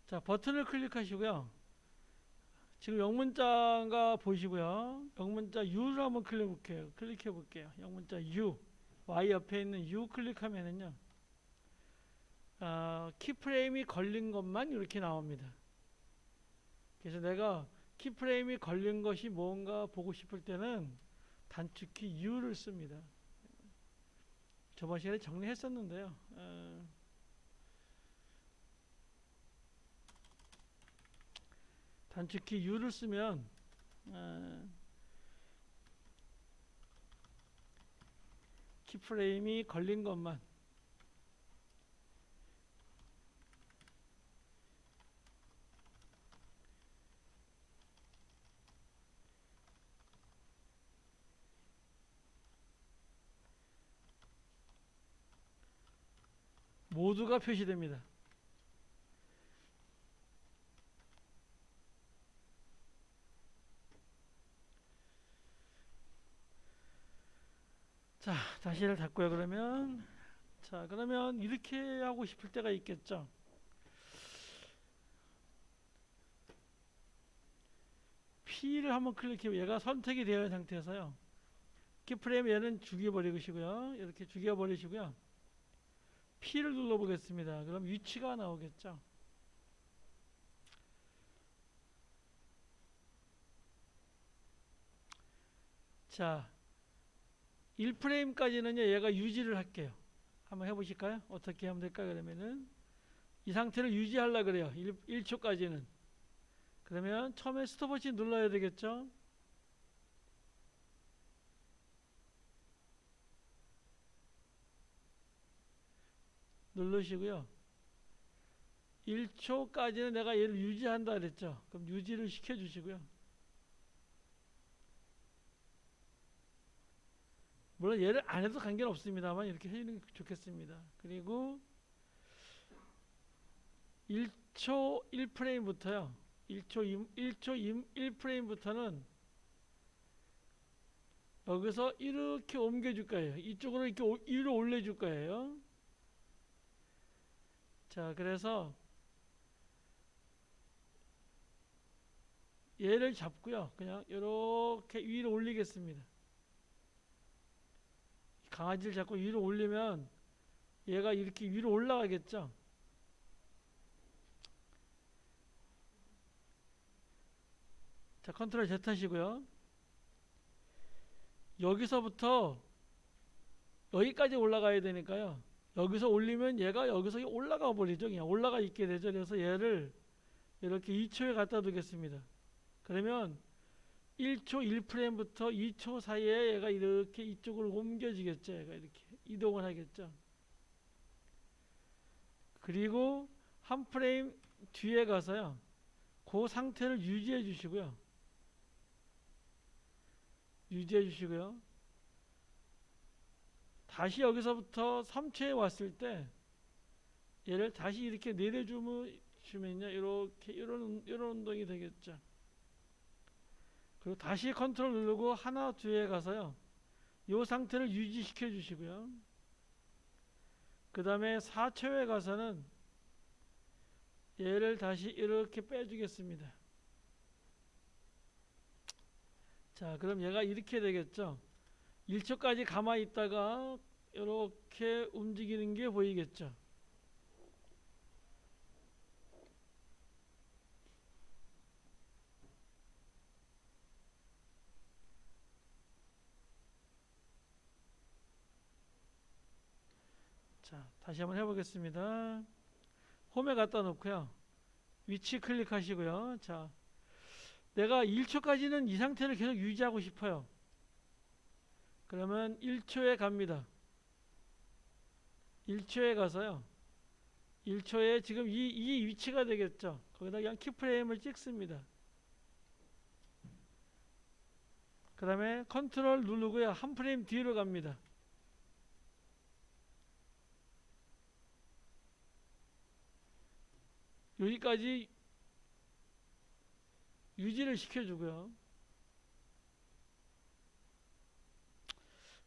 자, 버튼을 클릭하시고요. 지금 영문자가 보시고요. 영문자 U를 한번 클릭해 볼게요. 영문자 U. Y 옆에 있는 U 클릭하면은요. 키프레임이 걸린 것만 이렇게 나옵니다. 그래서 내가 키프레임이 걸린 것이 뭔가 보고 싶을 때는 단축키 U를 씁니다. 저번 시간에 정리했었는데요. 단축키 U를 쓰면 키프레임이 걸린 것만 모두가 표시됩니다. 자, 다시를 닫고요. 그러면 이렇게 하고 싶을 때가 있겠죠. P를 한번 클릭해. 얘가 선택이 되어 있는 상태에서요. 키프레임 얘는 죽여버리시고요. 이렇게 죽여버리시고요. P를 눌러보겠습니다. 그럼 위치가 나오겠죠. 자, 1프레임까지는요, 얘가 유지를 할게요. 한번 해보실까요? 어떻게 하면 될까? 그러면은, 이 상태를 유지하려고 그래요. 1초까지는. 그러면 처음에 스톱워치 눌러야 되겠죠? 누르시고요. 1초까지는 내가 얘를 유지한다 그랬죠? 그럼 유지를 시켜주시고요. 물론 얘를 안 해도 관계는 없습니다만 이렇게 해주는 게 좋겠습니다. 그리고 1초 1프레임부터요. 1초 1프레임부터는 여기서 이렇게 옮겨줄 거예요. 이쪽으로 이렇게 위로 올려줄 거예요. 자, 그래서 얘를 잡고요. 그냥 이렇게 위로 올리겠습니다. 강아지를 잡고 위로 올리면 얘가 이렇게 위로 올라가겠죠. 자, 컨트롤 Z 하시고요. 여기서부터 여기까지 올라가야 되니까요. 여기서 올리면 얘가 여기서 올라가 버리죠. 그냥 올라가 있게 되죠. 그래서 얘를 이렇게 2초에 갖다 두겠습니다. 그러면 1초 1프레임부터 2초 사이에 얘가 이렇게 이쪽으로 옮겨지겠죠. 얘가 이렇게 이동을 하겠죠. 그리고 한 프레임 뒤에 가서요. 그 상태를 유지해 주시고요. 유지해 주시고요. 다시 여기서부터 3초에 왔을 때 얘를 다시 이렇게 내려주면요. 이렇게 이런 운동이 되겠죠. 그리고 다시 컨트롤 누르고 하나 뒤에 가서요. 이 상태를 유지시켜 주시고요. 그 다음에 4초에 가서는 얘를 다시 이렇게 빼주겠습니다. 자, 그럼 얘가 이렇게 되겠죠. 1초까지 가만히 있다가 이렇게 움직이는 게 보이겠죠. 자, 다시 한번 해보겠습니다. 홈에 갖다 놓고요. 위치 클릭하시고요. 자, 내가 1초까지는 이 상태를 계속 유지하고 싶어요. 그러면 1초에 갑니다. 1초에 가서요. 1초에 지금 이 위치가 되겠죠. 거기다 그냥 키프레임을 찍습니다. 그 다음에 컨트롤 누르고요. 한 프레임 뒤로 갑니다. 여기까지 유지를 시켜주고요.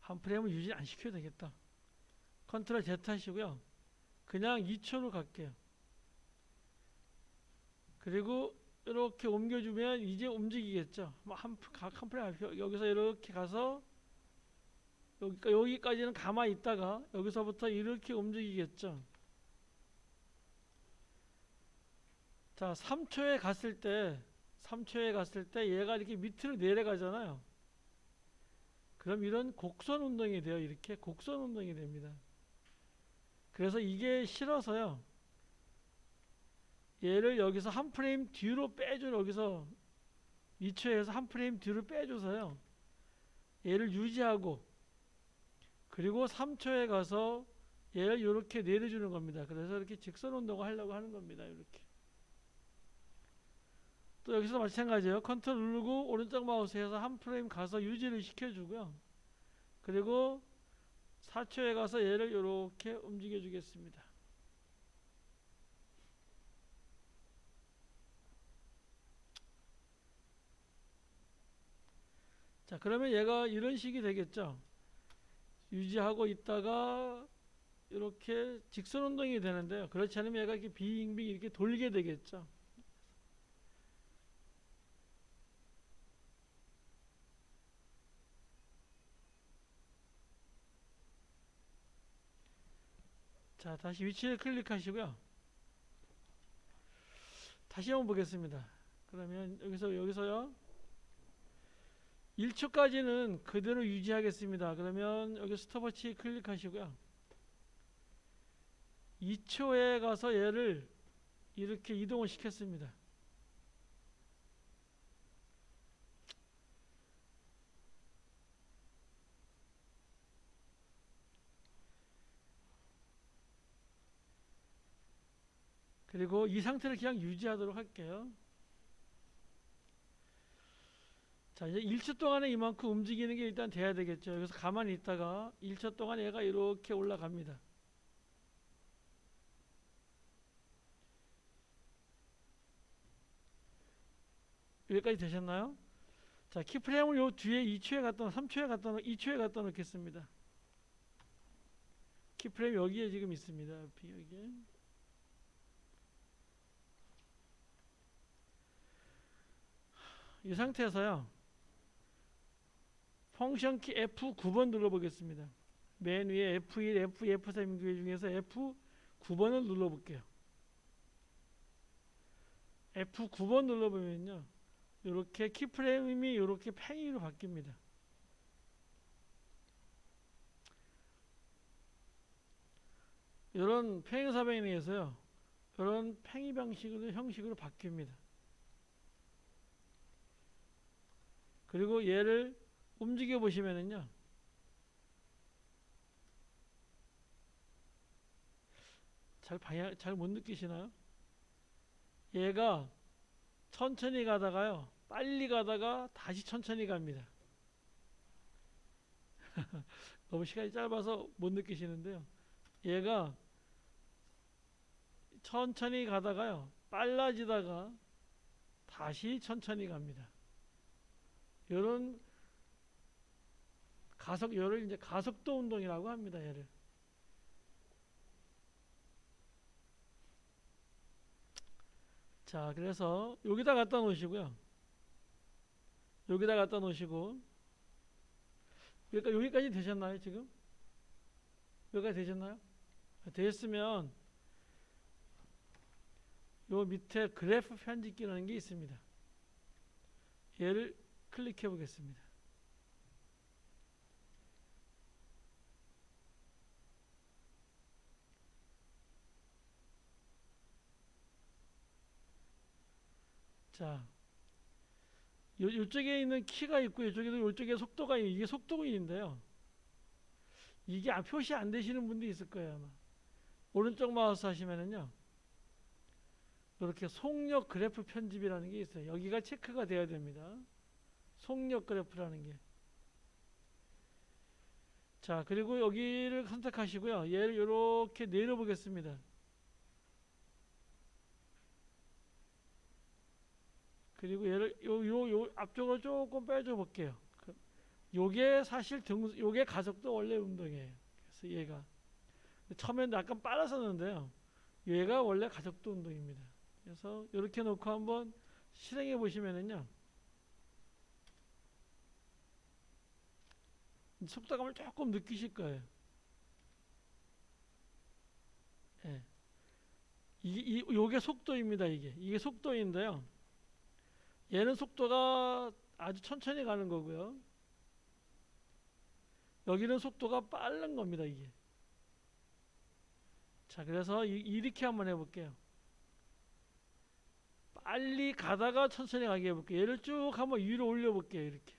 한 프레임을 유지 안 시켜도 되겠다. 컨트롤 Z 하시고요. 그냥 2초로 갈게요. 그리고 이렇게 옮겨주면 이제 움직이겠죠. 각 한 프레임 여기서 이렇게 가서 여기까지는 가만히 있다가 여기서부터 이렇게 움직이겠죠. 자, 3초에 갔을 때 얘가 이렇게 밑으로 내려가잖아요. 그럼 이런 곡선 운동이 돼요. 이렇게 곡선 운동이 됩니다. 그래서 이게 싫어서요. 얘를 여기서 한 프레임 뒤로 빼줘. 여기서 2초에서 한 프레임 뒤로 빼줘서요. 얘를 유지하고 그리고 3초에 가서 얘를 이렇게 내려주는 겁니다. 그래서 이렇게 직선 운동을 하려고 하는 겁니다. 이렇게. 또 여기서 마찬가지예요. 컨트롤 누르고 오른쪽 마우스에서 한 프레임 가서 유지를 시켜주고요. 그리고 4초에 가서 얘를 이렇게 움직여 주겠습니다. 자, 그러면 얘가 이런 식이 되겠죠. 유지하고 있다가 이렇게 직선 운동이 되는데요. 그렇지 않으면 얘가 이렇게 빙빙 이렇게 돌게 되겠죠. 자, 다시 위치를 클릭하시고요. 다시 한번 보겠습니다. 그러면 여기서요. 1초까지는 그대로 유지하겠습니다. 그러면 여기 스톱워치 클릭하시고요. 2초에 가서 얘를 이렇게 이동을 시켰습니다. 그리고 이 상태를 그냥 유지하도록 할게요. 자, 이제 1초 동안에 이만큼 움직이는 게 일단 돼야 되겠죠. 여기서 가만히 있다가 1초 동안 얘가 이렇게 올라갑니다. 여기까지 되셨나요? 자, 키프레임을 요 뒤에 2초에 갖다 3초에 갖다 2초에 갖다 놓겠습니다. 키프레임 여기에 지금 있습니다. 여기. 이 상태에서요. 펑션 키 F9번 눌러보겠습니다. 맨 위에 F1, F2, F3 중에서 F9번을 눌러볼게요. F9번 눌러보면요. 이렇게 키프레임이 이렇게 팽이로 바뀝니다. 이런 팽이사변에 의해서요. 이런 팽이 형식으로 바뀝니다. 그리고 얘를 움직여 보시면은요. 잘 못 느끼시나요? 얘가 천천히 가다가요. 빨리 가다가 다시 천천히 갑니다. 너무 시간이 짧아서 못 느끼시는데요. 얘가 천천히 가다가요. 빨라지다가 다시 천천히 갑니다. 요런 요를 이제 가속도 운동이라고 합니다. 얘를. 자, 그래서 여기다 갖다 놓으시고요. 여기다 갖다 놓으시고 그러니까 여기까지 되셨나요, 지금? 여기까지 되셨나요? 되셨으면 요 밑에 그래프 편집기라는 게 있습니다. 얘를 클릭해 보겠습니다. 자, 요쪽에 있는 키가 있고 요쪽에 속도가 이게 속도인데요. 이게 표시 안 되시는 분도 있을 거예요, 아마. 오른쪽 마우스 하시면은요. 이렇게 속력 그래프 편집이라는 게 있어요. 여기가 체크가 돼야 됩니다. 속력 그래프라는 게. 자, 그리고 여기를 선택하시고요. 얘를 이렇게 내려보겠습니다. 그리고 얘를 요 앞쪽으로 조금 빼줘 볼게요. 요게 사실 요게 가속도 원래 운동이에요. 그래서 얘가 처음에는 약간 빨랐었는데요. 얘가 원래 가속도 운동입니다. 그래서 이렇게 놓고 한번 실행해 보시면은요, 속도감을 조금 느끼실 거예요. 예. 요게 속도입니다. 이게 속도인데요. 얘는 속도가 아주 천천히 가는 거고요. 여기는 속도가 빠른 겁니다. 이게. 자, 그래서 이렇게 한번 해볼게요. 빨리 가다가 천천히 가게 해볼게요. 얘를 쭉 한번 위로 올려볼게요. 이렇게.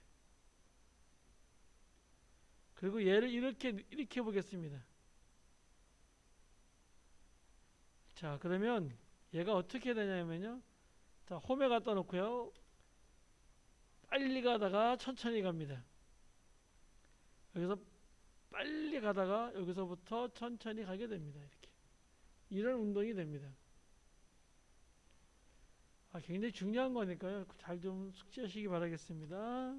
그리고 얘를 이렇게 해보겠습니다. 자, 그러면 얘가 어떻게 되냐면요. 자, 홈에 갖다 놓고요. 빨리 가다가 천천히 갑니다. 여기서 빨리 가다가 여기서부터 천천히 가게 됩니다. 이렇게. 이런 운동이 됩니다. 굉장히 중요한 거니까요. 잘 좀 숙지하시기 바라겠습니다.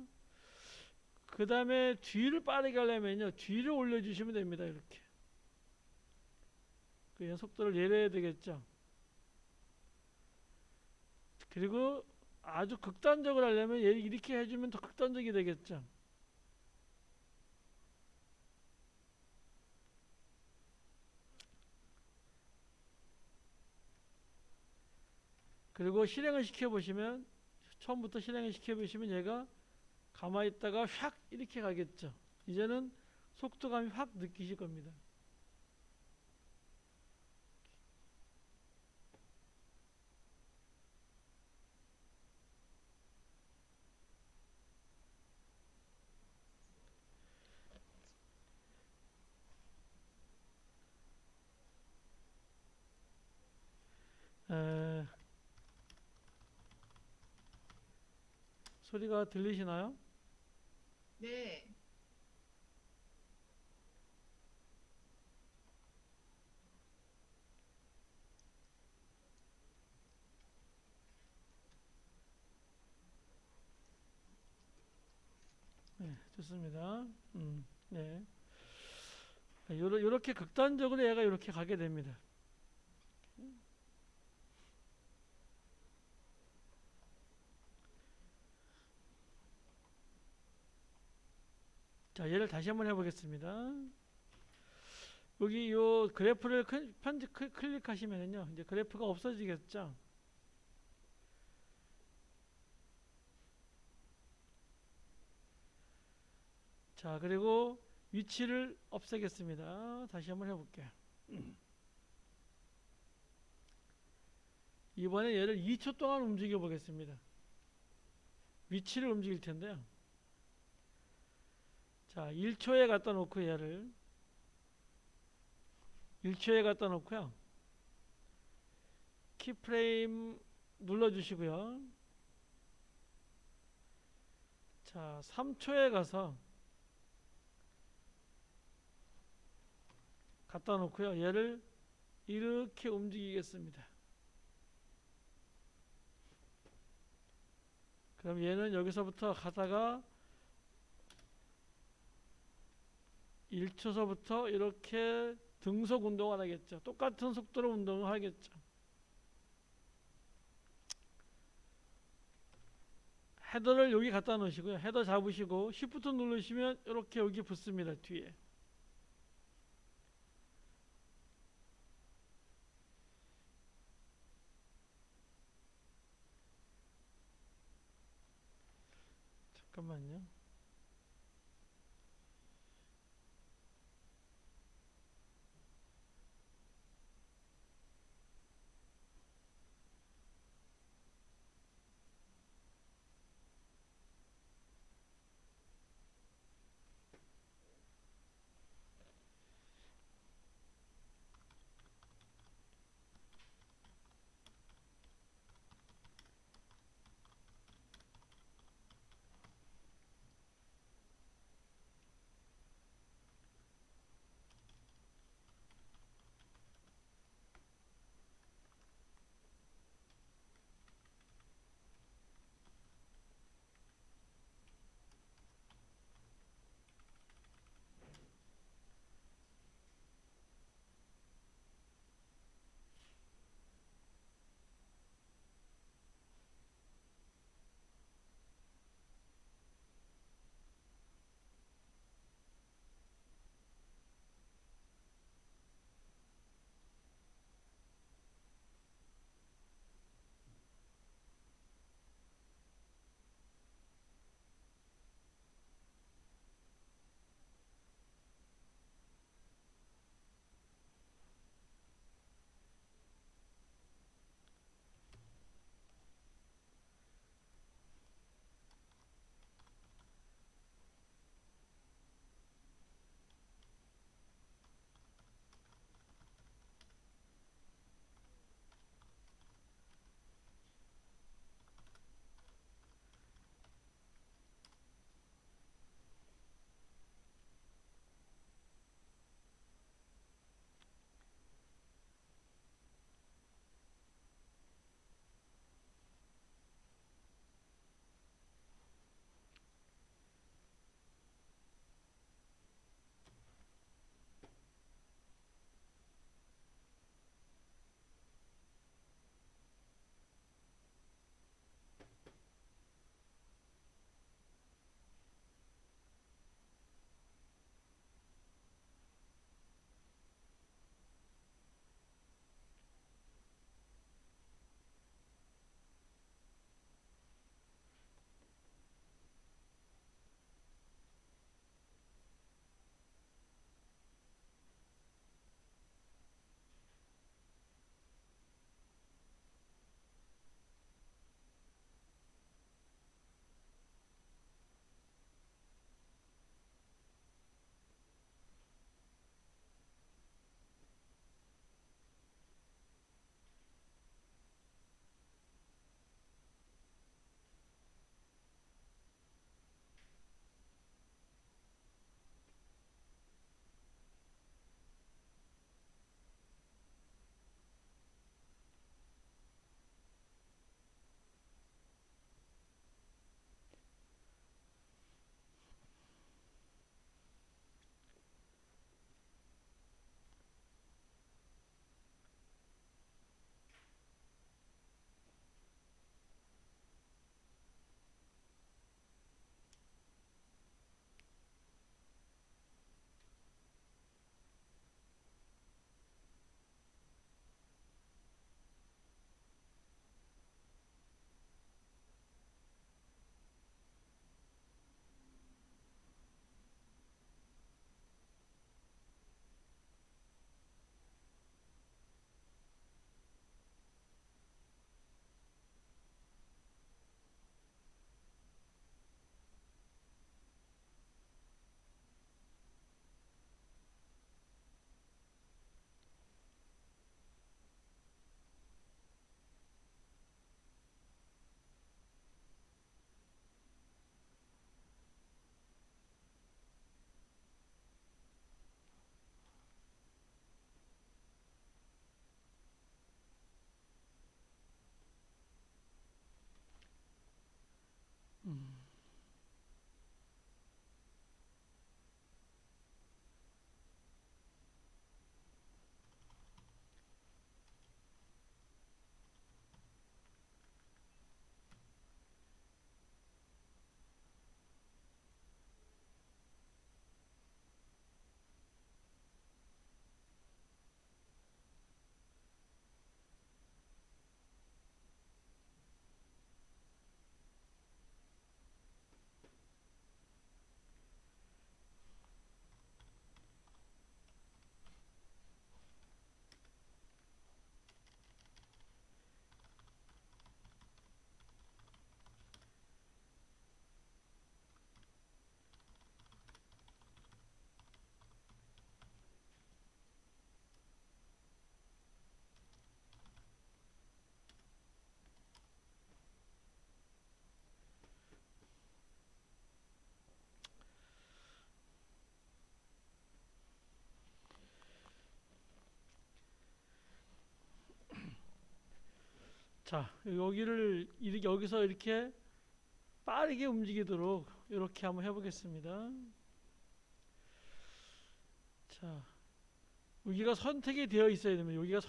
그 다음에 뒤를 빠르게 하려면요. 뒤를 올려주시면 됩니다. 이렇게. 그 속도를 내려야 되겠죠. 그리고 아주 극단적으로 하려면 이렇게 해주면 더 극단적이 되겠죠. 그리고 실행을 시켜보시면, 처음부터 실행을 시켜보시면 얘가 가만히 있다가 확 이렇게 가겠죠. 이제는 속도감이 확 느끼실 겁니다. 에, 소리가 들리시나요? 네. 네, 좋습니다. 네. 요렇게 극단적으로 얘가 이렇게 가게 됩니다. 자, 얘를 다시 한번 해보겠습니다. 여기 요 그래프를 클릭하시면은요, 이제 그래프가 없어지겠죠. 자, 그리고 위치를 없애겠습니다. 다시 한번 해볼게요. 이번에 얘를 2초 동안 움직여 보겠습니다. 위치를 움직일 텐데요. 자, 1초에 갖다 놓고 얘를 1초에 갖다 놓고요. 키프레임 눌러주시고요. 자, 3초에 가서 갖다 놓고요. 얘를 이렇게 움직이겠습니다. 그럼 얘는 여기서부터 가다가 1초서부터 이렇게 등속 운동을 하겠죠. 똑같은 속도로 운동을 하겠죠. 헤더를 여기 갖다 놓으시고요. 헤더 잡으시고 Shift 누르시면 이렇게 여기 붙습니다. 뒤에. 잠깐만요. 자, 여기서 이렇게 빠르게 움직이도록 이렇게 한번 해보겠습니다. 자, 여기가 선택이 되어 있어야 됩니다. 여기가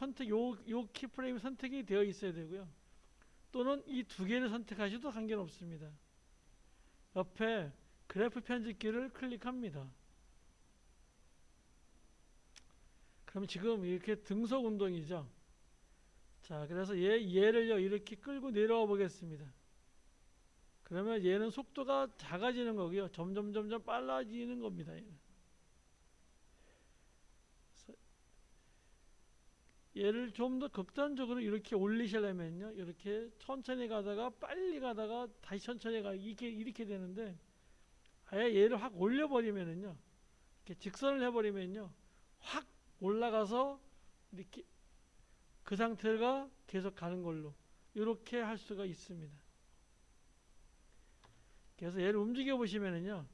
요 키프레임 선택이 되어 있어야 되고요. 또는 이 두 개를 선택하셔도 관계없습니다. 옆에 그래프 편집기를 클릭합니다. 그럼 지금 이렇게 등속 운동이죠. 자, 그래서 얘를요 이렇게 끌고 내려와 보겠습니다. 그러면 얘는 속도가 작아지는 거고요. 점점 빨라지는 겁니다. 얘를 좀 더 극단적으로 이렇게 올리시려면요, 이렇게 천천히 가다가 빨리 가다가 다시 천천히 이렇게 되는데, 아예 얘를 확 올려버리면은요, 이렇게 직선을 해버리면요, 확 올라가서 이렇게 그 상태가 계속 가는 걸로 이렇게 할 수가 있습니다. 그래서 얘를 움직여 보시면은요,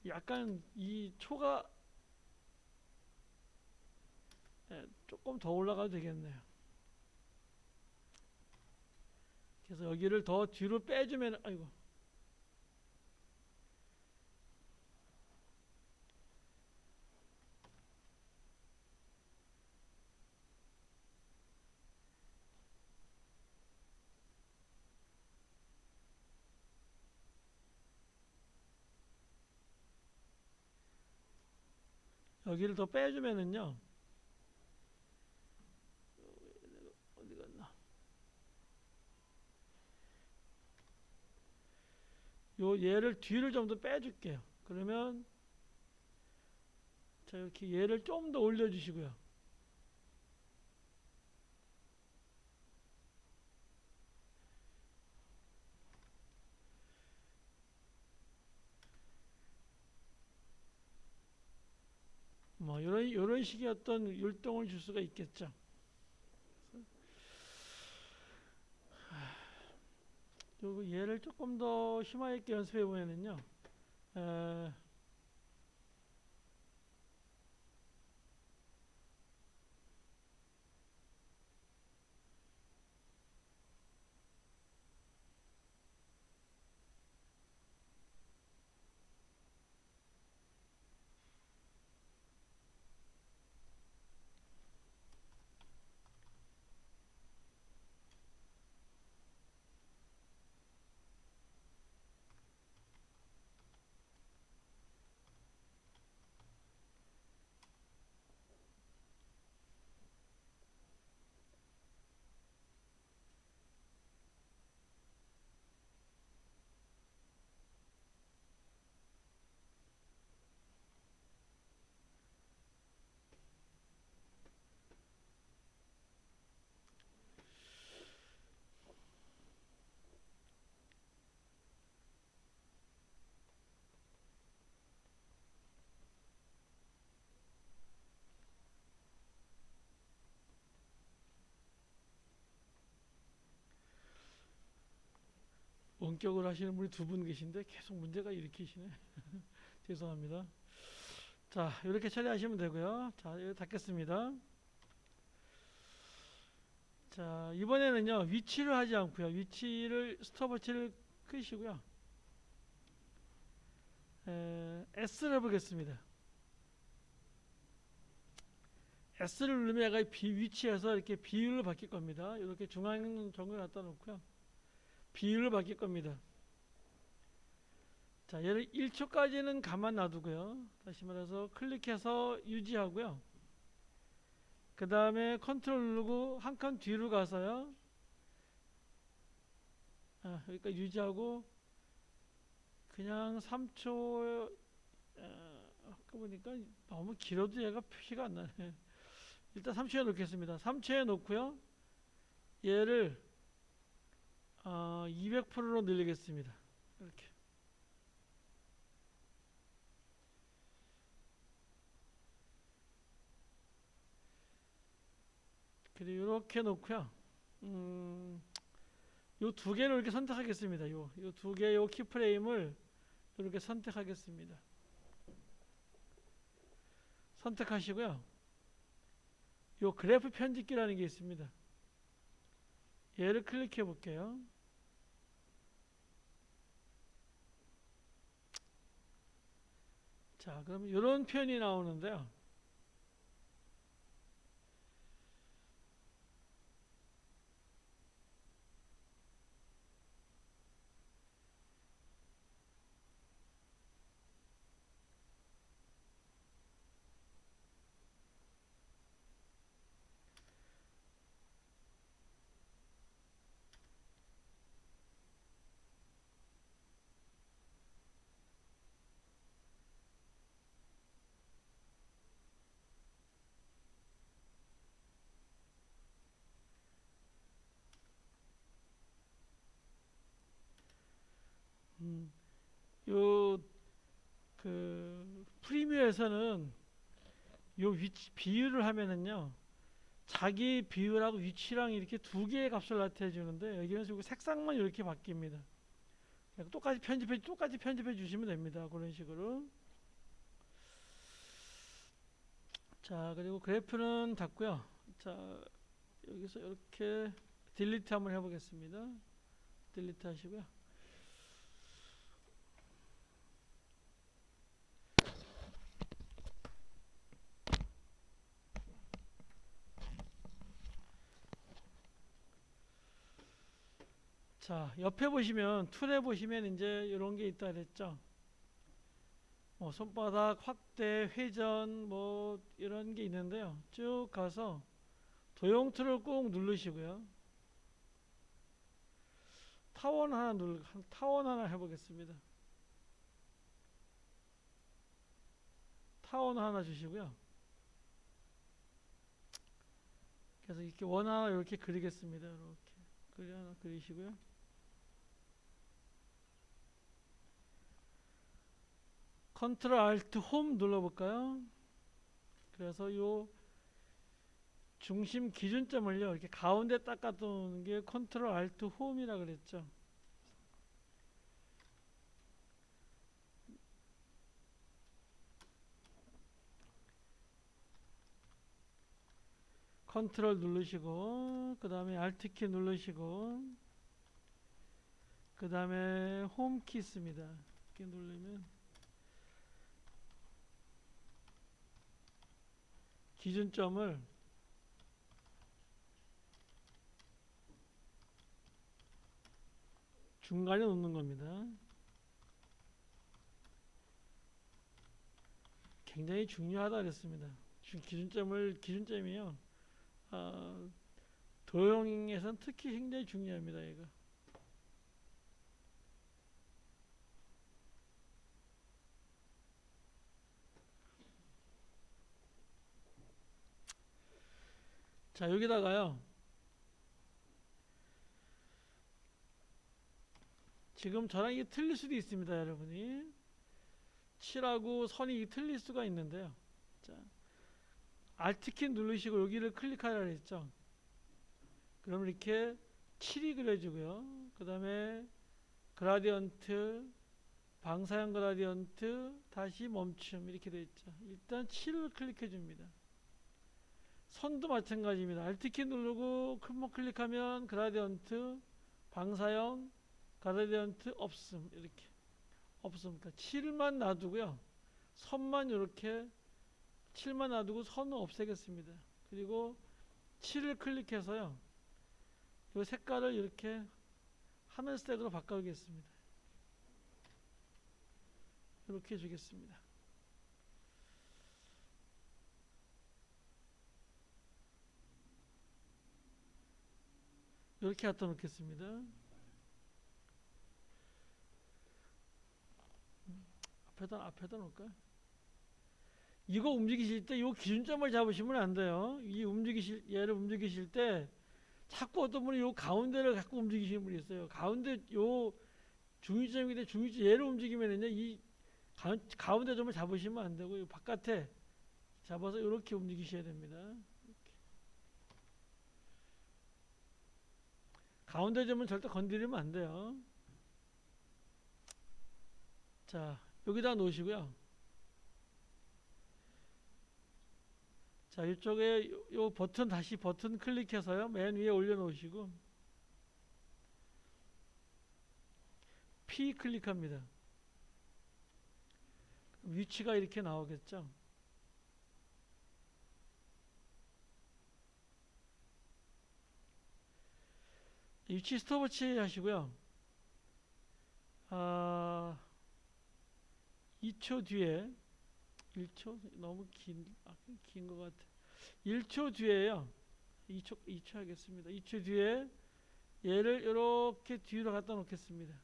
약간 이 초가 조금 더 올라가도 되겠네요. 그래서 여기를 더 뒤로 빼주면, 아이고, 여기를 더 빼주면은요, 어디 갔나? 얘를 뒤를 좀 더 빼줄게요. 그러면 자, 이렇게 얘를 좀 더 올려주시고요. 뭐 이런 식의 어떤 율동을 줄 수가 있겠죠. 그리고 얘를 조금 더 심하게 연습해 보면은요. 원격으로 하시는 분이 두 분 계신데 계속 문제가 일으키시네. 죄송합니다. 자, 이렇게 처리하시면 되고요. 자, 여기 닫겠습니다. 자, 이번에는요, 위치를 하지 않고요. 스톱워치를 끄시고요. S를 해보겠습니다. S를 누르면 얘가 위치에서 이렇게 비율로 바뀔 겁니다. 이렇게 중앙 정글 갖다 놓고요. 비율로 바뀔 겁니다. 자, 얘를 1초까지는 가만 놔두고요. 다시 말해서 클릭해서 유지하고요. 그 다음에 컨트롤 누르고 한 칸 뒤로 가서요. 여기까지 유지하고 그냥 3초, 아까 보니까 너무 길어도 얘가 표시가 안 나네. 일단 3초에 놓겠습니다. 3초에 놓고요. 얘를 200%로 늘리겠습니다. 이렇게. 그리고 이렇게 놓고요. 요 두 개를 이렇게 선택하겠습니다. 요 두 개, 요 키프레임을 이렇게 선택하겠습니다. 선택하시고요. 요 그래프 편집기라는 게 있습니다. 얘를 클릭해 볼게요. 자, 그럼 이런 표현이 나오는데요. 음, 요 프리미어에서는 요 위치 비율을 하면은요. 자기 비율하고 위치랑 이렇게 두 개의 값을 나타내 주는데 여기는 지금 색상만 이렇게 바뀝니다. 그냥 똑같이 편집해 주시면 됩니다. 그런 식으로. 자, 그리고 그래프는 닫고요. 자, 여기서 이렇게 딜리트 한번 해보겠습니다. 딜리트 하시고요. 자, 옆에 보시면 툴에 보시면 이제 이런 게 있다 그랬죠. 뭐 손바닥 확대, 회전 뭐 이런 게 있는데요. 쭉 가서 도형 툴을 꾹 누르시고요. 타원 하나 해보겠습니다. 타원 하나 주시고요. 그래서 이렇게 원 하나 이렇게 그리겠습니다. 이렇게 하나 그리시고요. 컨트롤 알트 홈 눌러볼까요? 그래서 요 중심 기준점을요 이렇게 가운데 닦아두는 게 컨트롤 알트 홈이라 그랬죠. 컨트롤 누르시고 그 다음에 알트 키 누르시고 그 다음에 홈 키 있습니다. 이렇게 누르면 기준점을 중간에 놓는 겁니다. 굉장히 중요하다 그랬습니다. 기준점이요. 도형에선 특히 굉장히 중요합니다. 이거. 자, 여기다가요. 지금 저랑 이게 틀릴 수도 있습니다, 여러분이. 7하고 선이 틀릴 수가 있는데요. 자, Alt키 누르시고 여기를 클릭하라 그랬죠. 그럼 이렇게 7이 그려지고요. 그 다음에 그라디언트, 방사형 그라디언트, 다시 멈춤 이렇게 되어 있죠. 일단 7을 클릭해 줍니다. 선도 마찬가지입니다. Alt키 누르고 한번 클릭하면 그라디언트, 방사형, 그라디언트 없음 이렇게 없음. 그러니까 7만 놔두고요. 선만 이렇게 7만 놔두고 선은 없애겠습니다. 그리고 7을 클릭해서요. 이 색깔을 이렇게 하늘색으로 바꿔주겠습니다. 이렇게 해주겠습니다. 이렇게 갖다 놓겠습니다. 앞에다 놓을까요? 이거 움직이실 때 이 기준점을 잡으시면 안 돼요. 얘를 움직이실 때 자꾸 어떤 분이 요 가운데를 갖고 움직이시는 분이 있어요. 가운데 요 중위점인데 중위점 얘를 움직이면은요 이 가운데 점을 잡으시면 안 되고 요 바깥에 잡아서 이렇게 움직이셔야 됩니다. 이렇게. 가운데 점은 절대 건드리면 안 돼요. 자, 여기다 놓으시고요. 자, 이쪽에 요 버튼 다시 버튼 클릭해서요. 맨 위에 올려 놓으시고 P 클릭합니다. 위치가 이렇게 나오겠죠. 위치 스톱워치 하시고요. 2초 뒤에 1초 너무 긴 것 같아. 1초 뒤에요. 2초 하겠습니다. 2초 뒤에 얘를 이렇게 뒤로 갖다 놓겠습니다.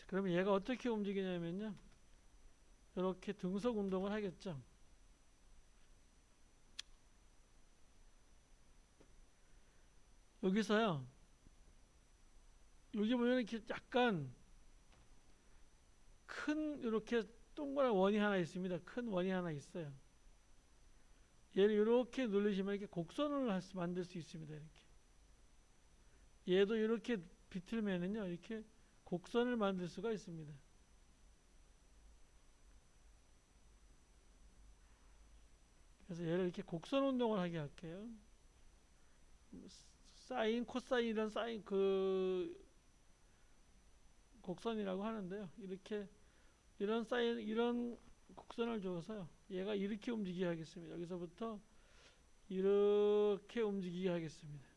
그러면 얘가 어떻게 움직이냐면요. 이렇게 등속 운동을 하겠죠. 여기서요. 여기 보면 이렇게 약간 큰 이렇게 동그란 원이 하나 있습니다. 큰 원이 하나 있어요. 얘를 이렇게 누르시면 이렇게 곡선을 만들 수 있습니다. 이렇게. 얘도 이렇게 비틀면은요, 이렇게 곡선을 만들 수가 있습니다. 그래서 얘를 이렇게 곡선 운동을 하게 할게요. 사인, 코사인 이런 사인 곡선이라고 하는데요. 이렇게 이런 사인 이런 곡선을 줘서요. 얘가 이렇게 움직이게 하겠습니다. 여기서부터 이렇게 움직이게 하겠습니다.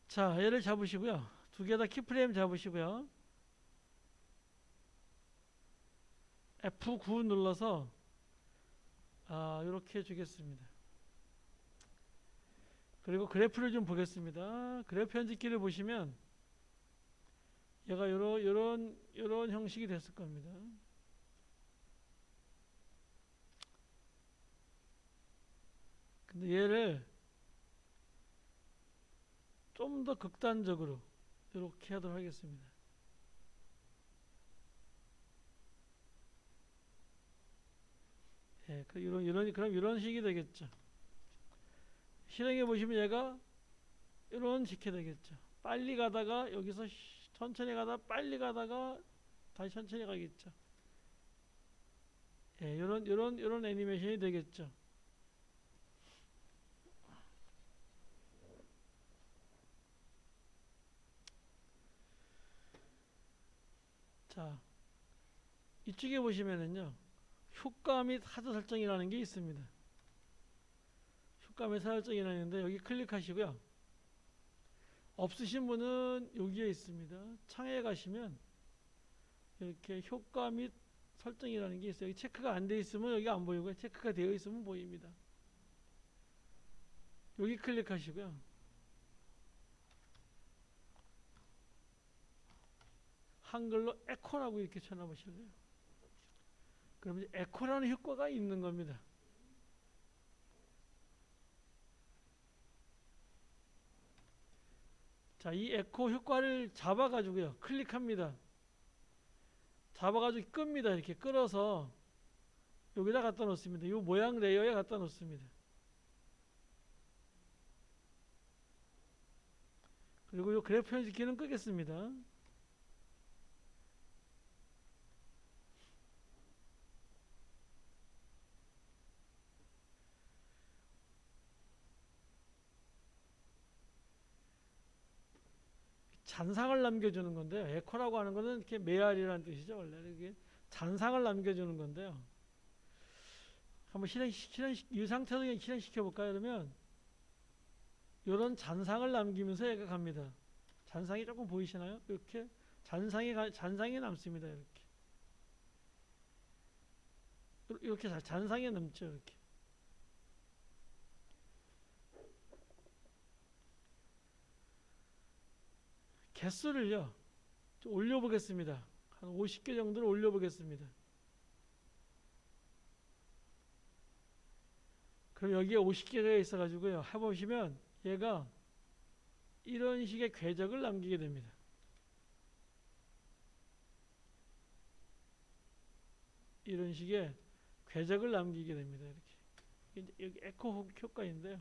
자, 얘를 잡으시고요. 두 개 다 키프레임 잡으시고요. F9 눌러서 이렇게 해주겠습니다. 그리고 그래프를 좀 보겠습니다. 그래프 편집기를 보시면 얘가 요런 형식이 됐을 겁니다. 근데 얘를 좀 더 극단적으로 이렇게 하도록 하겠습니다. 예, 그럼 이런 식이 되겠죠. 실행해 보시면 얘가 이런 식이 되겠죠. 빨리 가다가 여기서 천천히 가다 빨리 가다가 다시 천천히 가겠죠. 예, 이런 애니메이션이 되겠죠. 자, 이쪽에 보시면은요, 효과 및 하드 설정이라는 게 있습니다. 효과 및 하드 설정이라는 게 있는데 여기 클릭하시고요. 없으신 분은 여기에 있습니다. 창에 가시면 이렇게 효과 및 설정이라는 게 있어요. 여기 체크가 안 되어 있으면 여기 안 보이고요. 체크가 되어 있으면 보입니다. 여기 클릭하시고요. 한글로 에코라고 이렇게 쳐놔보실래요? 그럼 이제 에코라는 효과가 있는 겁니다. 자, 이 에코 효과를 잡아가지고요. 클릭합니다. 잡아가지고 끕니다. 이렇게 끌어서 여기다 갖다 놓습니다. 이 모양 레이어에 갖다 놓습니다. 그리고 이 그래프 편집기는 끄겠습니다. 잔상을 남겨주는 건데요. 에코라고 하는 것은 이렇게 메아리라는 뜻이죠. 원래 이게 잔상을 남겨주는 건데요. 한번 이 상태에서 그냥 실행시켜 볼까요? 그러면 이런 잔상을 남기면서 얘가 갑니다. 잔상이 조금 보이시나요? 이렇게 잔상이 남습니다. 이렇게 잔상이 남죠. 이렇게. 개수를요, 좀 올려보겠습니다. 한 50개 정도를 올려보겠습니다. 그럼 여기에 50개가 있어가지고요, 해보시면 얘가 이런 식의 궤적을 남기게 됩니다. 이런 식의 궤적을 남기게 됩니다. 이렇게. 여기 에코 효과인데요.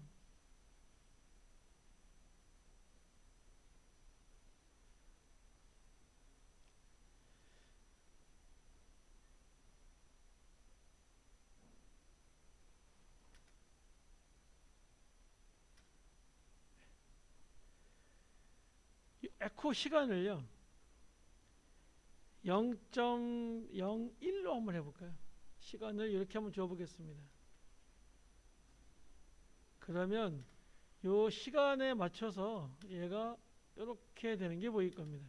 에코 시간을요 0.01로 한번 해볼까요? 시간을 이렇게 한번 줘보겠습니다. 그러면 요 시간에 맞춰서 얘가 이렇게 되는 게 보일 겁니다.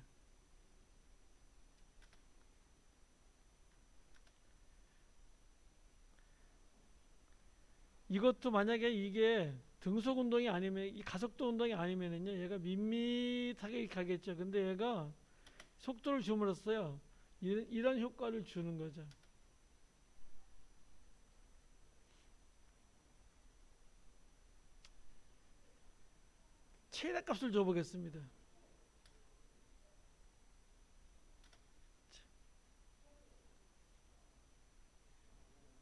이것도 만약에 이게 등속 운동이 아니면 이 가속도 운동이 아니면은요 얘가 밋밋하게 가겠죠. 근데 얘가 속도를 줌으로써요 이런 효과를 주는 거죠. 최대값을 줘보겠습니다.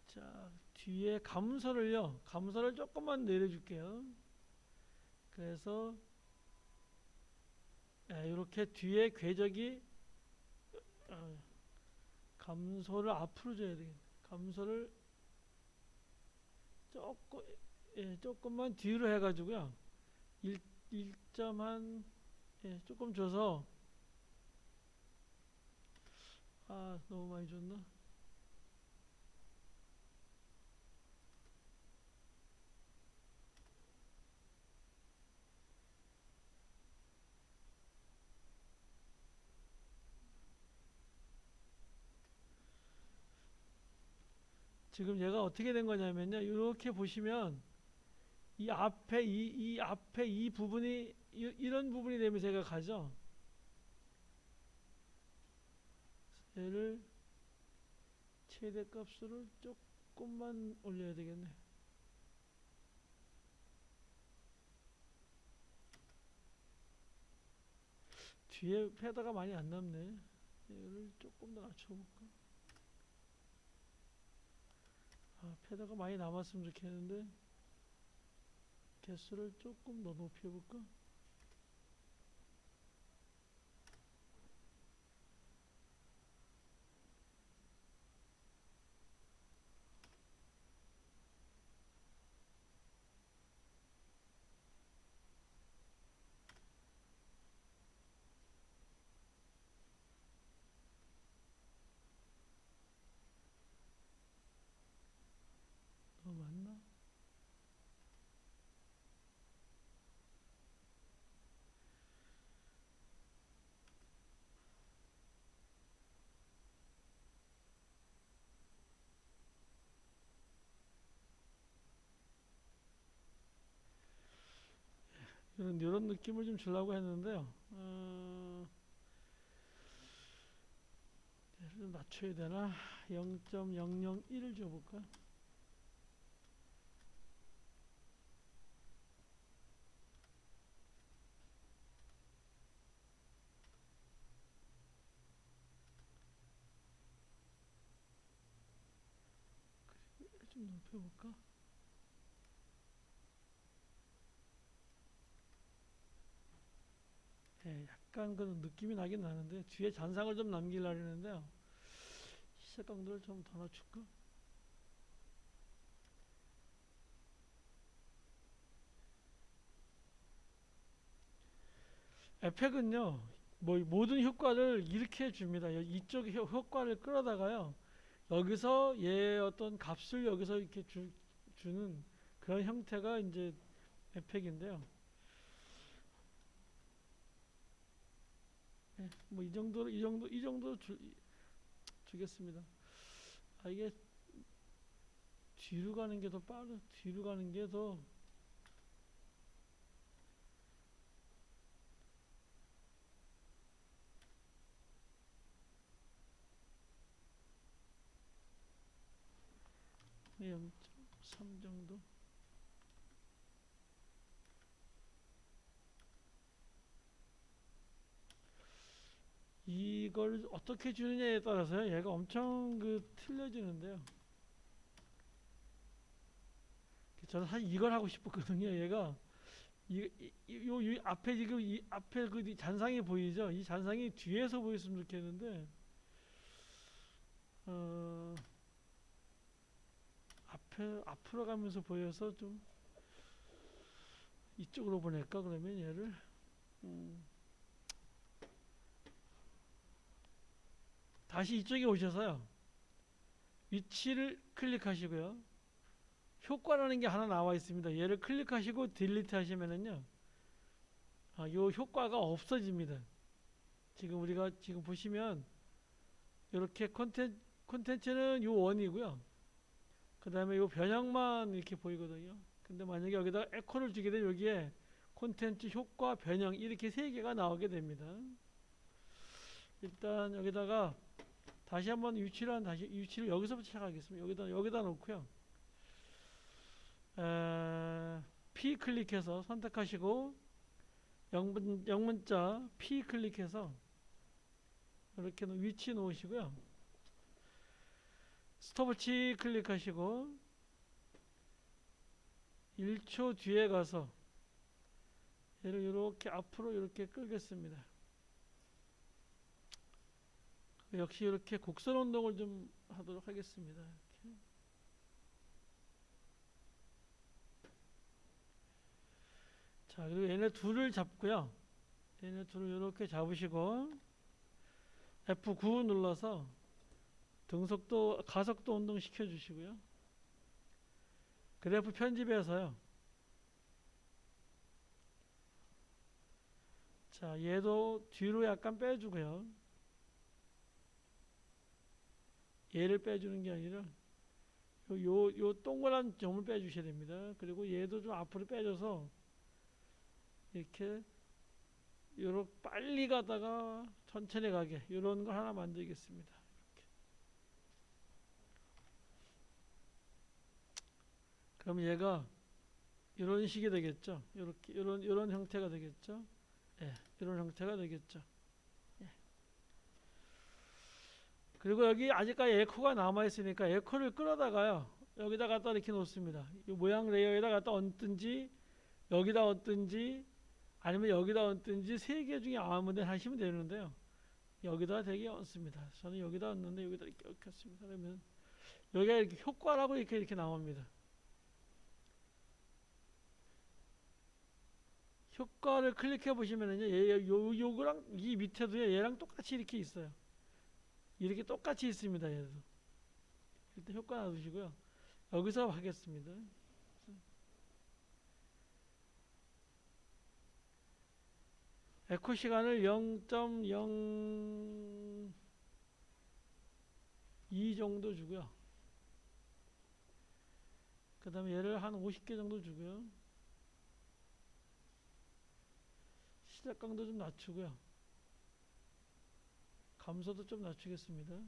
자, 뒤에 감소를 조금만 내려줄게요. 그래서 이렇게 뒤에 궤적이 어, 감소를 앞으로 줘야 되겠네. 감소를 조금 조금만 뒤로 해가지고요. 1점 한 조금 줘서 너무 많이 줬나? 지금 얘가 어떻게 된 거냐면요. 이렇게 보시면 이 앞에 이 부분이 이런 부분이 되면서 얘가 가죠. 얘를 최대값으로 조금만 올려야 되겠네. 뒤에 페다가 많이 안 남네. 얘를 조금 더 낮춰볼까? 페다가 많이 남았으면 좋겠는데 개수를 조금 더 높여볼까? 너무 많나? 이런 느낌을 좀 주려고 했는데요. 좀 낮춰야 되나? 0.001을 줘볼까? 좀 높여볼까? 약간 그 느낌이 나긴 나는데 뒤에 잔상을 좀 남기려고 했는데요. 시작 강도를 좀 더 낮출까? 에펙은요, 뭐 모든 효과를 이렇게 줍니다. 이쪽 효과를 끌어다가요. 여기서 얘 어떤 값을 여기서 이렇게 주는 그런 형태가 이제 에펙인데요. 뭐 이 정도 주겠습니다. 이게 뒤로 가는 게 더 뒤로 가는 게 더 0.3 정도. 이걸 어떻게 주느냐에 따라서요. 얘가 엄청 틀려지는데요. 저는 사실 이걸 하고 싶었거든요. 얘가 이 앞에 지금 이 앞에 그 잔상이 보이죠? 이 잔상이 뒤에서 보였으면 좋겠는데 어, 앞으로 가면서 보여서 좀 이쪽으로 보낼까 그러면 얘를 음, 다시 이쪽에 오셔서요. 위치를 클릭하시고요. 효과라는 게 하나 나와 있습니다. 얘를 클릭하시고 딜리트 하시면은요. 요 효과가 없어집니다. 지금 우리가 지금 보시면 이렇게 콘텐츠는 요 원이고요. 그 다음에 요 변형만 이렇게 보이거든요. 근데 만약에 여기다 에코를 주게 되면 여기에 콘텐츠 효과 변형 이렇게 세 개가 나오게 됩니다. 일단 여기다가 다시 한번 위치를 여기서부터 시작하겠습니다. 여기다 놓고요. P 클릭해서 선택하시고 영문자 P 클릭해서 이렇게 위치 놓으시고요. 스톱워치 클릭하시고 1초 뒤에 가서 얘를 이렇게 앞으로 이렇게 끌겠습니다. 역시 이렇게 곡선 운동을 좀 하도록 하겠습니다. 이렇게. 자, 그리고 얘네 둘을 잡고요. 얘네 둘을 이렇게 잡으시고 F9 눌러서 가속도 운동 시켜주시고요. 그래프 편집해서요. 자, 얘도 뒤로 약간 빼주고요. 얘를 빼주는 게 아니라 요 동그란 점을 빼주셔야 됩니다. 그리고 얘도 좀 앞으로 빼줘서 이렇게 요렇게 빨리 가다가 천천히 가게 요런 걸 하나 만들겠습니다. 이렇게. 그럼 얘가 이런 식이 되겠죠. 이렇게 이런 형태가 되겠죠. 예, 이런 형태가 되겠죠. 예. 그리고 여기 아직까지 에코가 남아 있으니까 에코를 끌어다가요. 여기다 갖다 이렇게 놓습니다. 이 모양 레이어에다 갖다 얹든지 여기다 얹든지 아니면 여기다 얹든지 세 개 중에 아무데나 하시면 되는데요. 여기다 되게 얹습니다. 저는 여기다 얹는데 여기다 이렇게 얹겠습니다. 그러면 여기가 이렇게 효과라고 이렇게 나옵니다. 효과를 클릭해 보시면은요, 요거랑 이 밑에도 얘랑 똑같이 이렇게 있어요. 이렇게 똑같이 있습니다. 얘도. 일단 효과 놔두시고요. 여기서 하겠습니다. 에코 시간을 0.02 정도 주고요. 그 다음에 얘를 한 50개 정도 주고요. 시작 강도 좀 낮추고요. 감소도 좀 낮추겠습니다.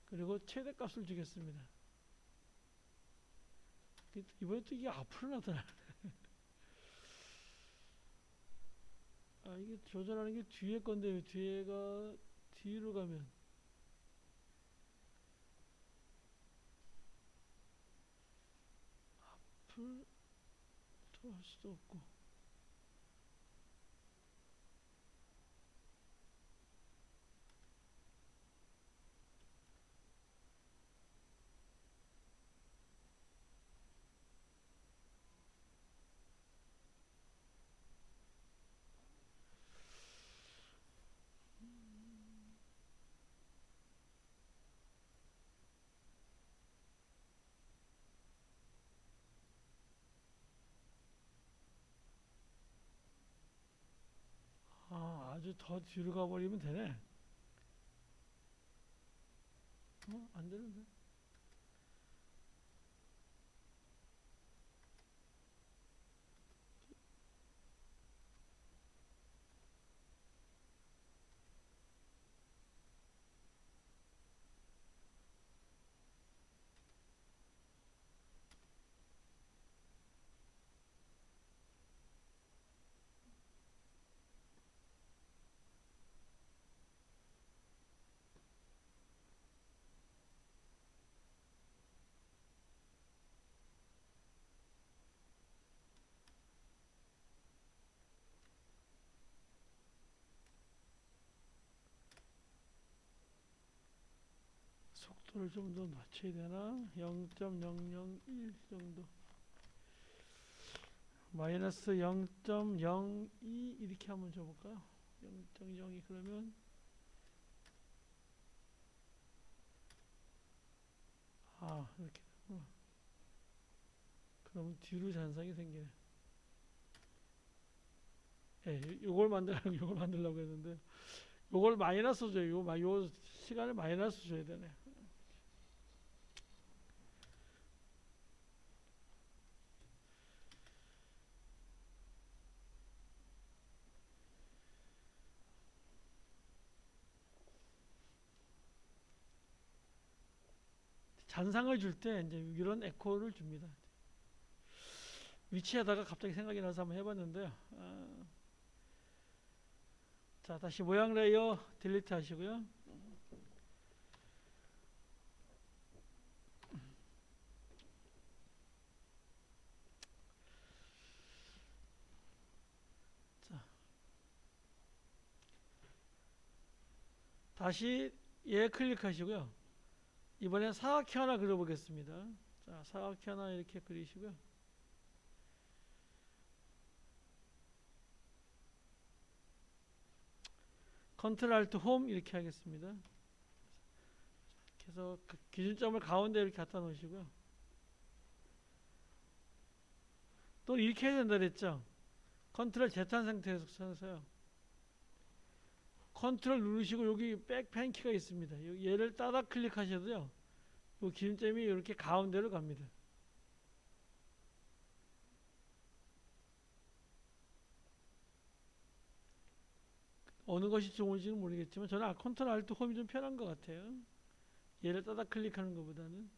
그리고 최대값을 주겠습니다. 이번에 또 이게 앞으로 나타나. 이게 조절하는 게 뒤에 건데 뒤에가 뒤로 가면 앞을 더 할 수도 없고. 아주 더 뒤로 가버리면 되네. 안 되는데. 속도를 좀 더 낮춰야 되나? 0.001 정도. 마이너스 0.02 이렇게 한번 줘볼까요? 0.02 그러면 이렇게. 그러면 뒤로 잔상이 생기네. 예, 요걸 만들려고 요걸 만들려고 했는데 요걸 마이너스 줘요. 요 시간을 마이너스 줘야 되네. 잔상을 줄 때 이제 이런 에코를 줍니다. 위치에다가 갑자기 생각이 나서 한번 해봤는데요. 자, 다시 모양 레이어 딜리트 하시고요. 자, 다시 얘 클릭하시고요. 이번엔 사각형 하나 그려보겠습니다. 자, 사각형 하나 이렇게 그리시고요. 컨트롤 알트 홈 이렇게 하겠습니다. 그래서 그 기준점을 가운데 이렇게 갖다 놓으시고요. 또 이렇게 해야 된다 그랬죠. 컨트롤 Z 한 상태에서 서서요. 컨트롤 누르시고 여기 백펜 키가 있습니다. 얘를 따라 클릭하셔도요. 이 기준점이 이렇게 가운데로 갑니다. 어느 것이 좋은지는 모르겠지만 저는 컨트롤 알트 홈이 좀 편한 것 같아요. 얘를 따라 클릭하는 것보다는.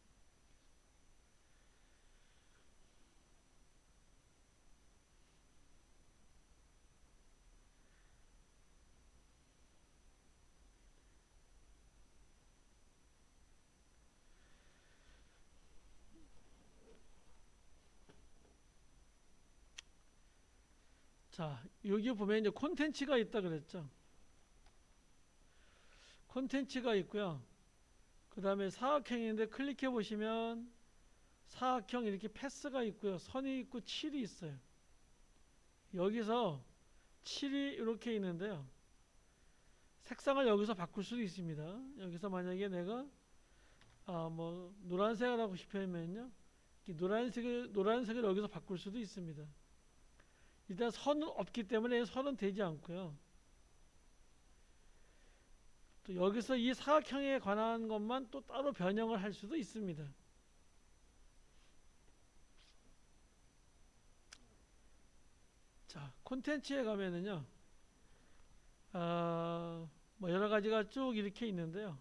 자, 여기 보면 이제 콘텐츠가 있다 그랬죠. 콘텐츠가 있고요. 그 다음에 사각형인데 클릭해 보시면 사각형 이렇게 패스가 있고요. 선이 있고 칠이 있어요. 여기서 칠이 이렇게 있는데요. 색상을 여기서 바꿀 수도 있습니다. 여기서 만약에 내가 뭐 노란색을 하고 싶으면요. 노란색을 여기서 바꿀 수도 있습니다. 일단 선은 없기 때문에 선은 되지 않고요. 또 여기서 이 사각형에 관한 것만 또 따로 변형을 할 수도 있습니다. 자, 콘텐츠에 가면은요. 뭐 여러 가지가 쭉 이렇게 있는데요.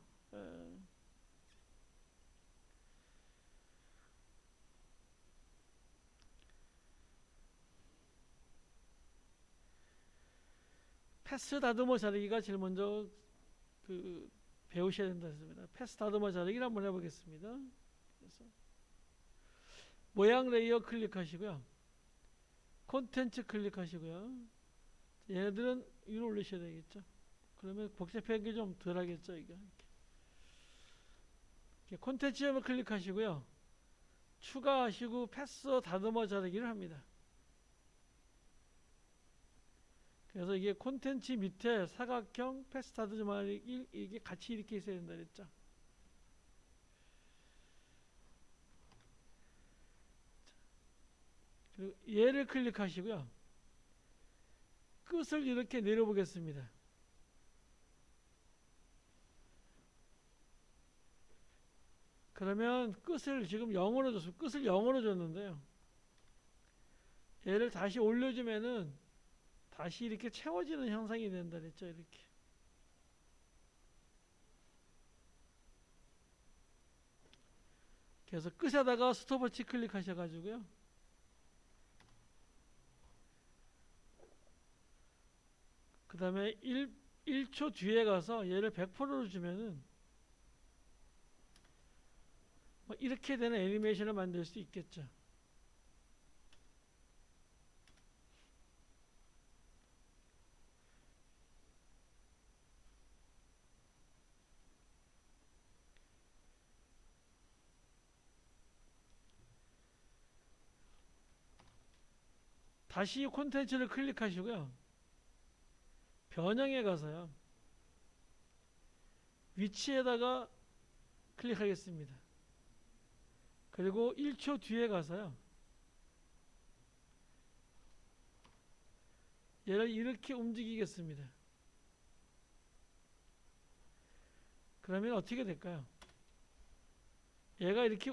패스 다듬어 자르기가 제일 먼저 배우셔야 된다 했습니다. 패스 다듬어 자르기를 한번 해보겠습니다. 그래서 모양 레이어 클릭하시고요. 콘텐츠 클릭하시고요. 얘네들은 위로 올리셔야 되겠죠. 그러면 복잡한 게 좀 덜 하겠죠. 이게. 이렇게 콘텐츠를 클릭하시고요. 추가하시고 패스 다듬어 자르기를 합니다. 그래서 이게 콘텐츠 밑에 사각형 패스 다듬어 자르기 이게 같이 이렇게 있어야 된다 그랬죠. 그리고 얘를 클릭하시고요. 끝을 이렇게 내려보겠습니다. 그러면 끝을 지금 0으로 줬습니다. 끝을 0으로 줬는데요. 얘를 다시 올려주면은 다시 이렇게 채워지는 형상이 된다 그랬죠. 이렇게. 그래서 끝에다가 스톱워치 클릭하셔가지고요. 그 다음에 1초 뒤에 가서 얘를 100%로 주면은 뭐 이렇게 되는 애니메이션을 만들 수 있겠죠. 다시 콘텐츠를 클릭하시고요. 변형에 가서요. 위치에다가 클릭하겠습니다. 그리고 1초 뒤에 가서요. 얘를 이렇게 움직이겠습니다. 그러면 어떻게 될까요? 얘가 이렇게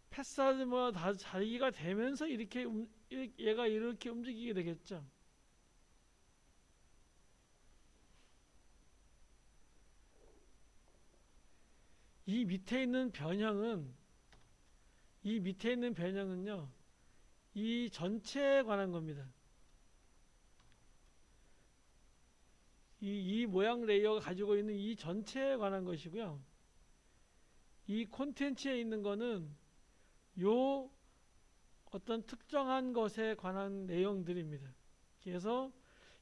패스하면 다 자기가 되면서 얘가 이렇게 움직이게 되겠죠. 이 밑에 있는 변형은요, 이 전체에 관한 겁니다. 이 모양 레이어가 가지고 있는 이 전체에 관한 것이고요. 이 콘텐츠에 있는 거는 요 어떤 특정한 것에 관한 내용들입니다. 그래서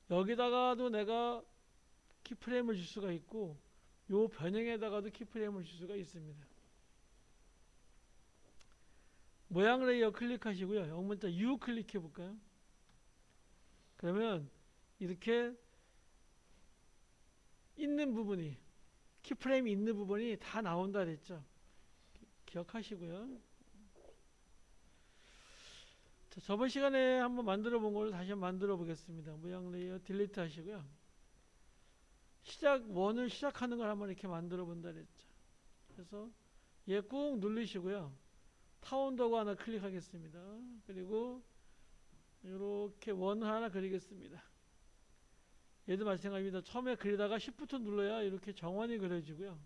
여기다가도 내가 키프레임을 줄 수가 있고 요 변형에다가도 키프레임을 줄 수가 있습니다. 모양 레이어 클릭하시고요. 영문자 U 클릭해 볼까요? 그러면 이렇게 있는 부분이 키프레임이 있는 부분이 다 나온다 그랬죠. 기억하시고요. 자, 저번 시간에 한번 만들어 본 걸 다시 한번 만들어 보겠습니다. 모양 레이어 딜리트 하시고요. 원을 시작하는 걸 한번 이렇게 만들어 본다 그랬죠. 그래서 얘 꾹 누르시고요. 타운더고 하나 클릭하겠습니다. 그리고 이렇게 원 하나 그리겠습니다. 얘도 마찬가지입니다. 처음에 그리다가 Shift 눌러야 이렇게 정원이 그려지고요.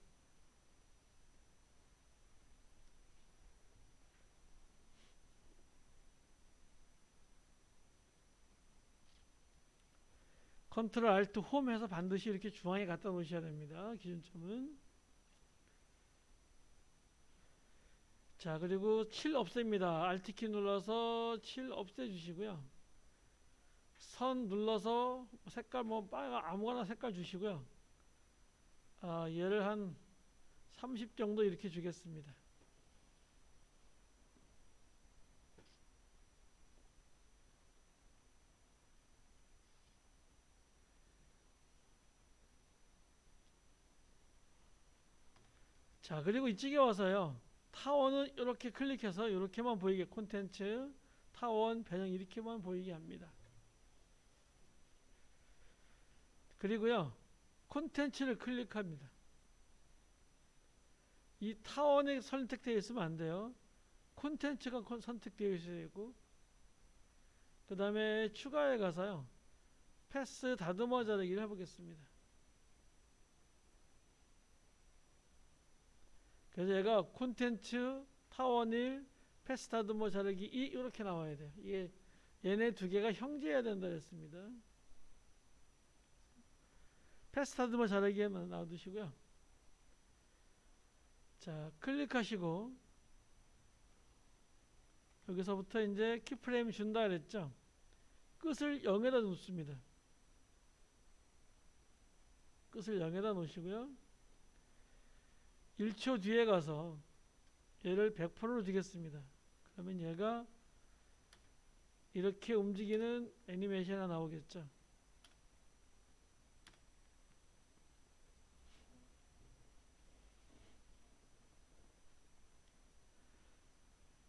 컨트롤 알트 홈 해서 반드시 이렇게 중앙에 갖다 놓으셔야 됩니다. 기준점은. 자, 그리고 7 없앱니다. 알트 키 눌러서 7 없애주시고요. 선 눌러서 색깔 빨간 아무거나 색깔 주시고요. 얘를 한 30 정도 이렇게 주겠습니다. 자, 그리고 이쪽에 와서요. 타원은 이렇게 클릭해서 이렇게만 보이게 콘텐츠, 타원, 변형 이렇게만 보이게 합니다. 그리고요. 콘텐츠를 클릭합니다. 이 타원에 선택되어 있으면 안 돼요. 콘텐츠가 선택되어 있어야 되고 그 다음에 추가해 가서요. 패스 다듬어 자르기를 해보겠습니다. 그래서 얘가 콘텐츠, 타원 1, 패스 다듬어 자르기 2 이렇게 나와야 돼요. 이게 얘네 두 개가 형제해야 된다 그랬습니다. 패스 다듬어 자르기에만 놔두시고요. 자, 클릭하시고 여기서부터 이제 키프레임 준다 그랬죠. 끝을 0에다 놓습니다. 끝을 0에다 놓으시고요. 1초 뒤에 가서 얘를 100%로 두겠습니다. 그러면 얘가 이렇게 움직이는 애니메이션이 나오겠죠.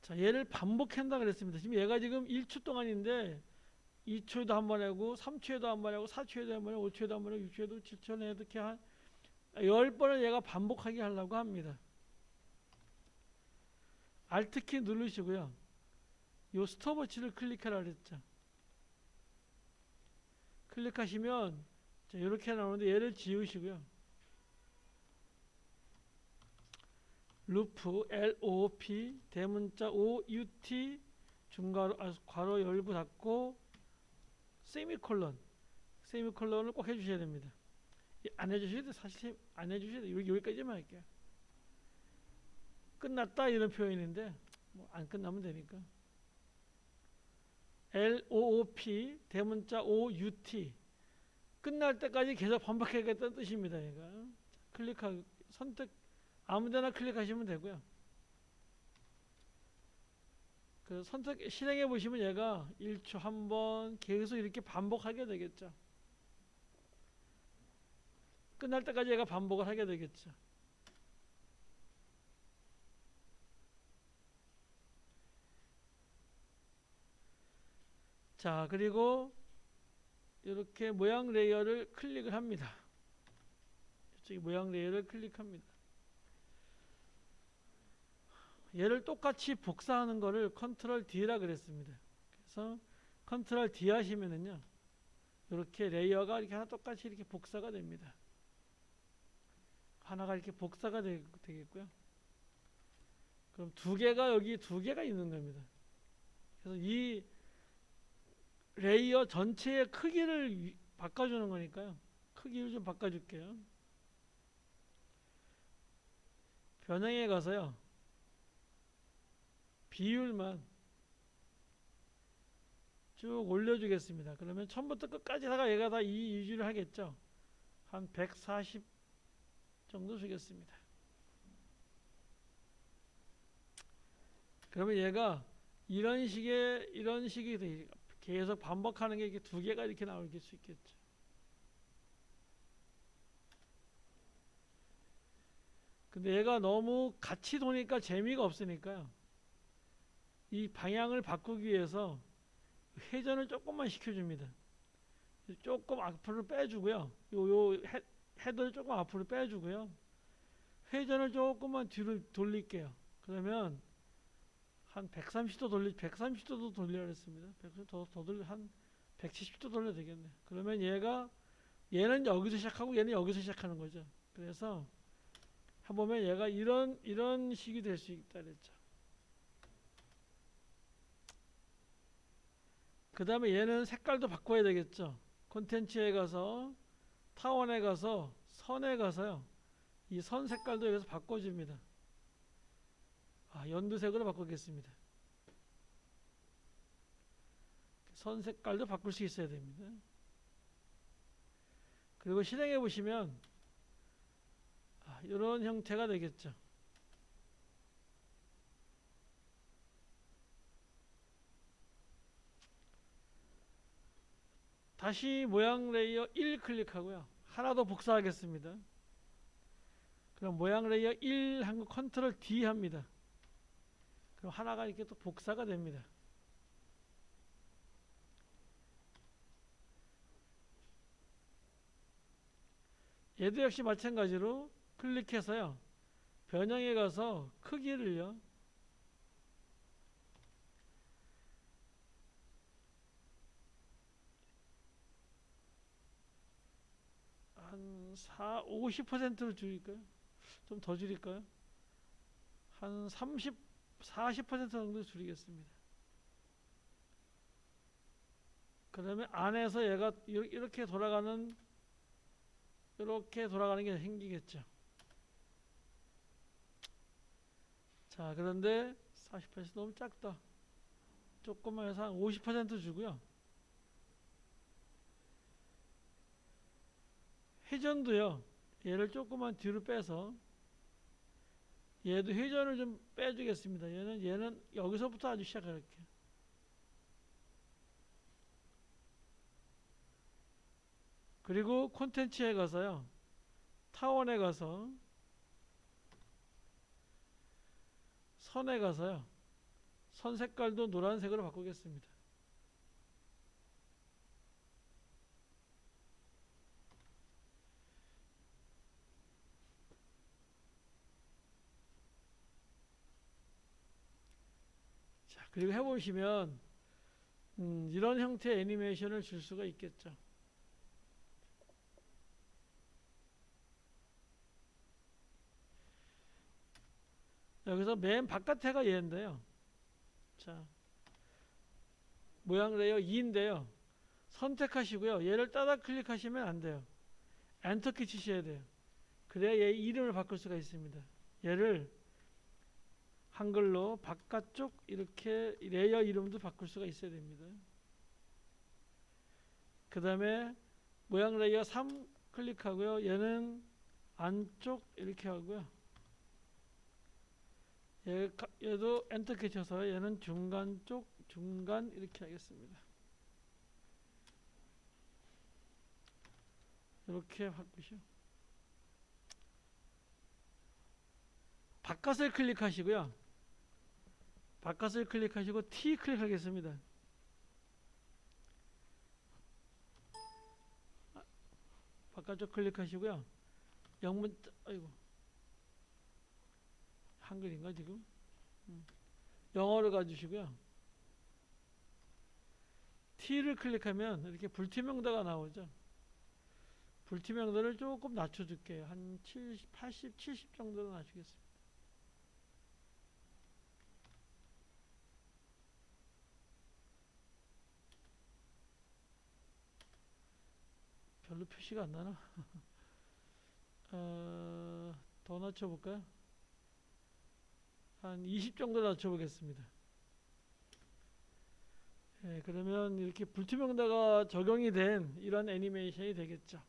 자, 얘를 반복한다 그랬습니다. 지금 얘가 지금 1초 동안인데 2초에도 한 번 하고 3초에도 한 번 하고 4초에도 한 번 하고 5초에도 한 번 하고 6초에도 7초에도 이렇게 한 10번을 얘가 반복하게 하려고 합니다. Alt키 누르시고요. 요 스톱워치를 클릭하라 그랬죠. 클릭하시면 이렇게 나오는데 얘를 지우시고요. 루프 LOOP 대문자 OUT 중괄호 괄호 열고 닫고 세미콜론을 꼭 해주셔야 됩니다. 안 해주셔도 돼. 사실 안 해주셔도 돼. 여기까지만 할게요. 끝났다 이런 표현인데 안 끝나면 되니까. LOOP 대문자 OUT 끝날 때까지 계속 반복해야겠다는 뜻입니다. 얘가 클릭하고 선택 아무데나 클릭하시면 되고요. 그 선택 실행해 보시면 얘가 1초 한 번 계속 이렇게 반복하게 되겠죠. 끝날 때까지 얘가 반복을 하게 되겠죠. 자, 그리고 이렇게 모양 레이어를 클릭을 합니다. 이쪽에 모양 레이어를 클릭합니다. 얘를 똑같이 복사하는 거를 컨트롤 D라 그랬습니다. 그래서 컨트롤 D 하시면은요, 이렇게 레이어가 이렇게 하나 똑같이 이렇게 복사가 됩니다. 하나가 이렇게 복사가 되겠고요. 그럼 두 개가 여기 두 개가 있는 겁니다. 그래서 이 레이어 전체의 크기를 바꿔주는 거니까요. 크기를 좀 바꿔줄게요. 변형에 가서요. 비율만 쭉 올려주겠습니다. 그러면 처음부터 끝까지 다가 얘가 다 이 유지를 하겠죠. 한 140 정도 주겠습니다. 그러면 얘가 이런 식이 계속 반복하는 게 이렇게 두 개가 이렇게 나올 수 있겠죠. 근데 얘가 너무 같이 도니까 재미가 없으니까요. 이 방향을 바꾸기 위해서 회전을 조금만 시켜줍니다. 조금 앞으로 빼주고요. 헤더를 조금 앞으로 빼주고요. 회전을 조금만 뒤로 돌릴게요. 그러면 한 130도도 돌려야 했습니다. 130도 더 돌려, 한 170도 돌려야 되겠네. 그러면 얘는 여기서 시작하고 얘는 여기서 시작하는 거죠. 그래서 해보면 얘가 이런 식이 될 수 있다 그랬죠. 그 다음에 얘는 색깔도 바꿔야 되겠죠. 콘텐츠에 가서 타원에 가서 선에 가서요. 이 선 색깔도 여기서 바꿔줍니다. 연두색으로 바꾸겠습니다. 선 색깔도 바꿀 수 있어야 됩니다. 그리고 실행해 보시면 이런 형태가 되겠죠. 다시 모양 레이어 1 클릭하고요. 하나 더 복사하겠습니다. 그럼 모양 레이어 1 한 거 컨트롤 D 합니다. 그럼 하나가 이렇게 또 복사가 됩니다. 얘도 역시 마찬가지로 클릭해서요. 변형에 가서 크기를요. 한 50%로 줄일까요? 좀 더 줄일까요? 한 40% 정도 줄이겠습니다. 그러면 안에서 얘가 이렇게 돌아가는 게 생기겠죠. 자, 그런데 40% 너무 작다. 조금만 해서 한 50% 주고요. 회전도요. 얘를 조금만 뒤로 빼서 얘도 회전을 좀 빼주겠습니다. 얘는 여기서부터 아주 시작할게요. 그리고 콘텐츠에 가서요. 타원에 가서 선에 가서요. 선 색깔도 노란색으로 바꾸겠습니다. 자, 그리고 해보시면 이런 형태의 애니메이션을 줄 수가 있겠죠. 여기서 맨 바깥에가 얘인데요. 자, 모양 레이어 2인데요. 선택하시고요. 얘를 따라 클릭하시면 안 돼요. 엔터키 치셔야 돼요. 그래야 얘 이름을 바꿀 수가 있습니다. 얘를 한글로 바깥쪽 이렇게 레이어 이름도 바꿀 수가 있어야 됩니다. 그 다음에 모양 레이어 3 클릭하고요. 얘는 안쪽 이렇게 하고요. 얘도 엔터키 쳐서 얘는 중간 쪽 중간 이렇게 하겠습니다. 이렇게 바꾸시오. 바깥을 클릭하시고요. 바깥을 클릭하시고 T 클릭하겠습니다. 바깥쪽 클릭하시고요. 영문 아이고 한글인가 지금? 영어를 가주시고요. T를 클릭하면 이렇게 불투명도가 나오죠. 불투명도를 조금 낮춰줄게요. 한 70, 80, 70 정도로 낮추겠습니다. 별로 표시가 안 나나? 더 낮춰볼까요? 한 20 정도 낮춰보겠습니다. 예, 그러면 이렇게 불투명도가 적용이 된 이런 애니메이션이 되겠죠.